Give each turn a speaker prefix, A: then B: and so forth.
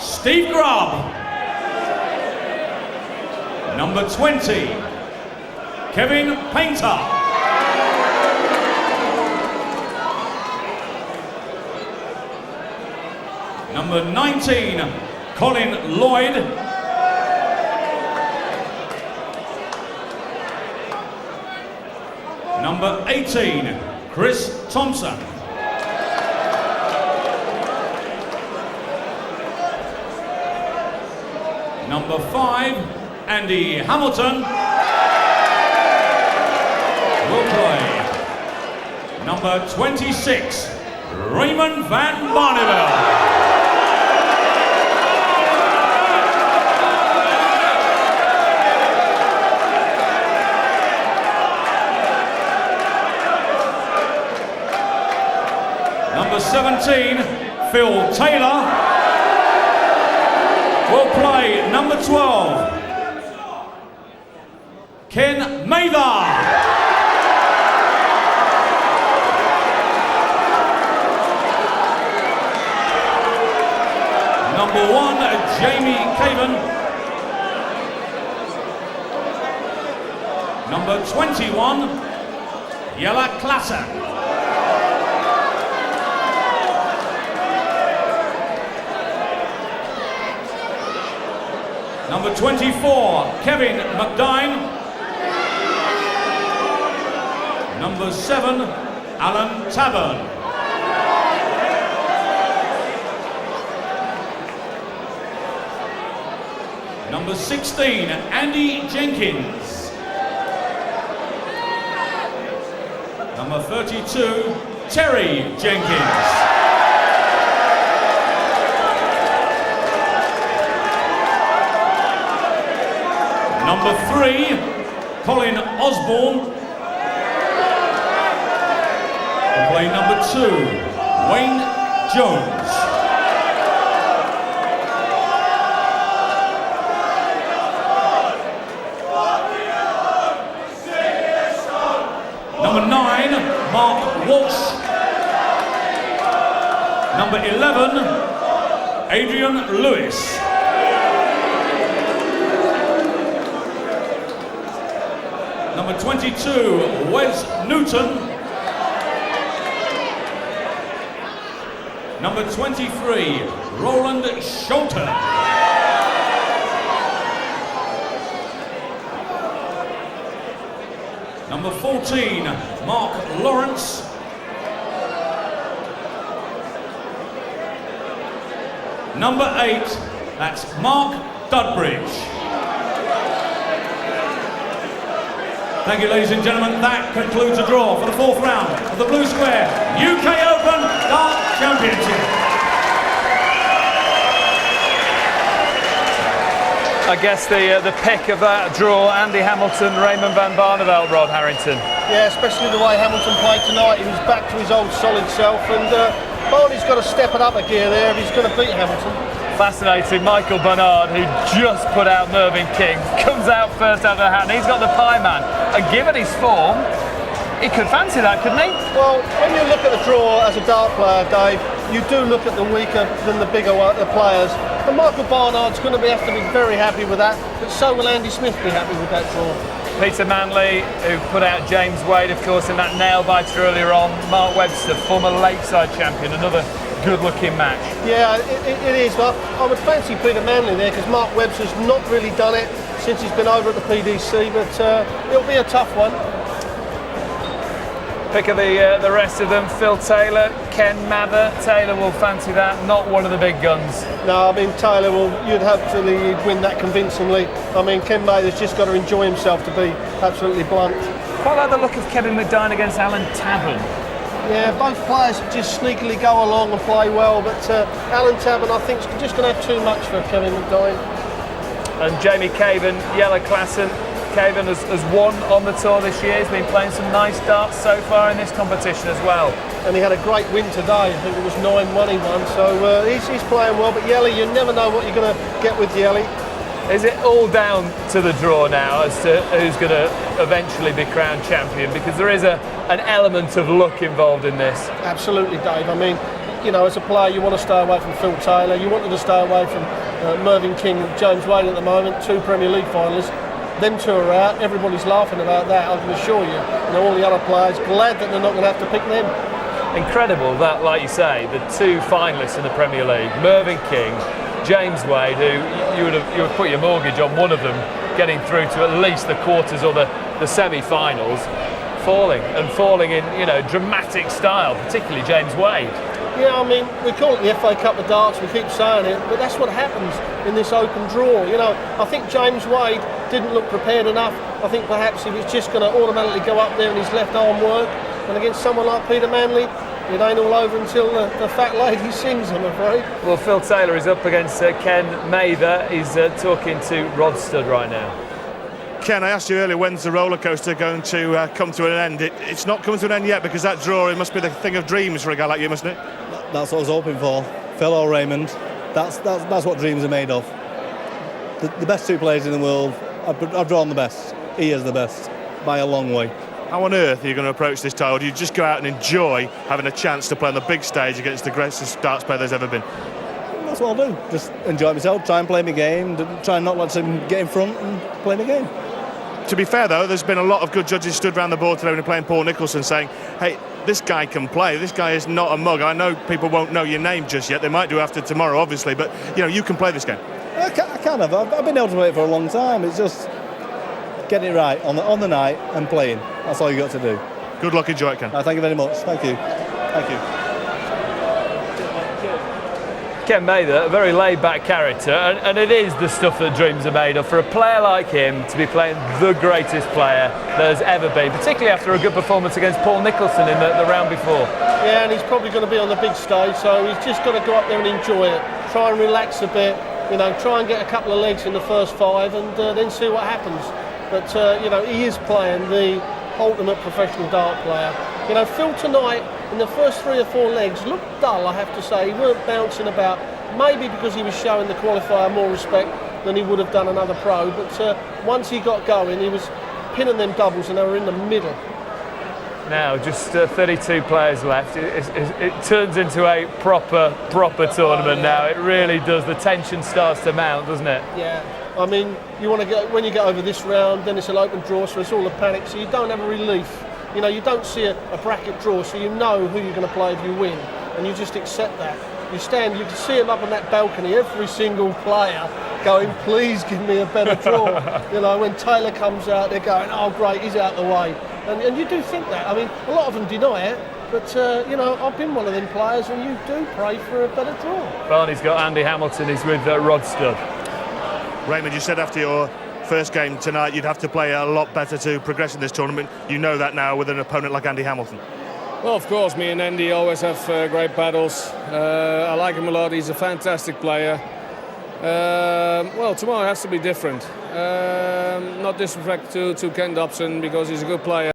A: Steve Grubb. Number 20, Kevin Painter. Number 19, Colin Lloyd. Number 18, Chris Thompson. Number 5, Andy Hamilton will play. Number 26, Raymond van Barneveld. Number 17, Phil Taylor will play. Number 12, Ken Mather. Number 1, Jamie Caven. Number 21, Jelle Klassen. Number 24, Kevin McDine. Number 7, Alan Tavern. Number 16, Andy Jenkins. Number 32, Terry Jenkins. Number 3, Colin Osborne. Will play number 2, Wayne Jones. Number 9, Mark Walsh. Number 11, Adrian Lewis. Number 22, Wes Newton. Number 23, Roland Schulte. Number 14, Mark Lawrence. Number 8, that's Mark Dudbridge. Thank you, ladies and gentlemen. That concludes the draw for the 4th round of the Blue Square UK Open Dart Championship.
B: I guess the pick of that draw, Andy Hamilton, Raymond van Barneveld, Rod Harrington.
C: Yeah, especially the way Hamilton played tonight. He was back to his old solid self, and Barney's got to step it up a gear there if he's going to beat Hamilton.
B: Fascinating. Michael Bernard, who just put out Mervyn King, comes out first out of the hat, and he's got the pie man. And given his form, he could fancy that, couldn't he?
C: Well, when you look at the draw as a dart player, Dave, you do look at the weaker than the bigger the players. And Michael Barnard's going to have to be very happy with that, but so will Andy Smith be happy with that draw.
B: Peter Manley, who put out James Wade, of course, in that nail biter earlier on. Mark Webster, former Lakeside champion, another good-looking match.
C: Yeah, it is. But I would fancy Peter Manley there because Mark Webster's not really done it since he's been over at the PDC, but it'll be a tough one.
B: Pick of the rest of them, Phil Taylor, Ken Mather. Taylor will fancy that, not one of the big guns.
C: No, I mean, Taylor you'd hopefully win that convincingly. I mean, Ken Mather's just got to enjoy himself, to be absolutely blunt.
B: Quite like the look of Kevin McDine against Alan Tavern.
C: Yeah, both players just sneakily go along and play well, but Alan Tavern, I think, is just going to have too much for Kevin McDine.
B: And Jamie Caven, Jelle Klassen. Caven has won on the tour this year. He's been playing some nice darts so far in this competition as well.
C: And he had a great win today. I think it was 9-1 he won. So he's playing well. But Jelle, you never know what you're going to get with Jelle.
B: Is it all down to the draw now as to who's going to eventually be crowned champion? Because there is an element of luck involved in this.
C: Absolutely, Dave. I mean, you know, as a player, you want to stay away from Phil Taylor. You wanted to stay away from Mervyn King and James Wade at the moment, 2 Premier League finalists. Them 2 are out. Everybody's laughing about that, I can assure you. You know, all the other players, glad that they're not going to have to pick them.
B: Incredible that, like you say, the 2 finalists in the Premier League, Mervyn King, James Wade, who you would put your mortgage on one of them getting through to at least the quarters or the semi-finals, falling in, you know, dramatic style, particularly James Wade.
C: Yeah, I mean, we call it the FA Cup of darts, we keep saying it, but that's what happens in this open draw. You know, I think James Wade didn't look prepared enough. I think perhaps he was just going to automatically go up there and his left arm work. And against someone like Peter Manley, it ain't all over until the fat lady sings, I'm afraid.
B: Well, Phil Taylor is up against Ken Mather. He's talking to Rod Studd right now.
D: Ken, I asked you earlier, when's the roller coaster going to come to an end? It's not come to an end yet, because that draw, it must be the thing of dreams for a guy like you, mustn't it?
E: That's what I was hoping for. Phil or Raymond, that's what dreams are made of. The best 2 players in the world, I've drawn the best. He is the best, by a long way.
D: How on earth are you going to approach this title? Do you just go out and enjoy having a chance to play on the big stage against the greatest darts player there's ever been?
E: That's what I'll do. Just enjoy myself, try and play my game, try and not let him get in front and play my game.
D: To be fair, though, there's been a lot of good judges stood around the board today when they're playing Paul Nicholson saying, hey, this guy can play, this guy is not a mug. I know people won't know your name just yet, they might do after tomorrow, obviously, but, you know, you can play this game.
E: I can have. I've been able to play it for a long time. It's just getting it right on the night and playing. That's all you got to do.
D: Good luck, enjoy it, Ken.
E: Thank you very much. Thank you. Thank you.
B: Ken Mather, a very laid-back character, and it is the stuff that dreams are made of. For a player like him to be playing the greatest player there's ever been, particularly after a good performance against Paul Nicholson in the round before.
C: Yeah, and he's probably going to be on the big stage, so he's just got to go up there and enjoy it. Try and relax a bit, you know, try and get a couple of legs in the first 5 and then see what happens. But, you know, he is playing the ultimate professional dart player. You know, Phil tonight, in the first 3 or 4 legs, looked dull, I have to say. He weren't bouncing about, maybe because he was showing the qualifier more respect than he would have done another pro. But once he got going, he was pinning them doubles and they were in the middle.
B: Now, just 32 players left. It turns into a proper tournament now. It really does. The tension starts to mount, doesn't it?
C: Yeah. I mean, you want to get, when you get over this round, then it's an open draw, so it's all a panic, so you don't have a relief. You know, you don't see a bracket draw, so you know who you're going to play if you win, and you just accept that. You can see them up on that balcony, every single player going, please give me a better draw. You know, when Taylor comes out, they're going, oh great, he's out the way. And you do think that. I mean, a lot of them deny it, but, you know, I've been one of them players, and you do pray for a better draw.
B: Barney's got Andy Hamilton, he's with Rod Studd.
D: Raymond, you said after your first game tonight you'd have to play a lot better to progress in this tournament. You know that now with an opponent like Andy Hamilton.
F: Well, of course, me and Andy always have great battles. I like him a lot. He's a fantastic player. Well, tomorrow has to be different. Not disrespect to Ken Dobson, because he's a good player.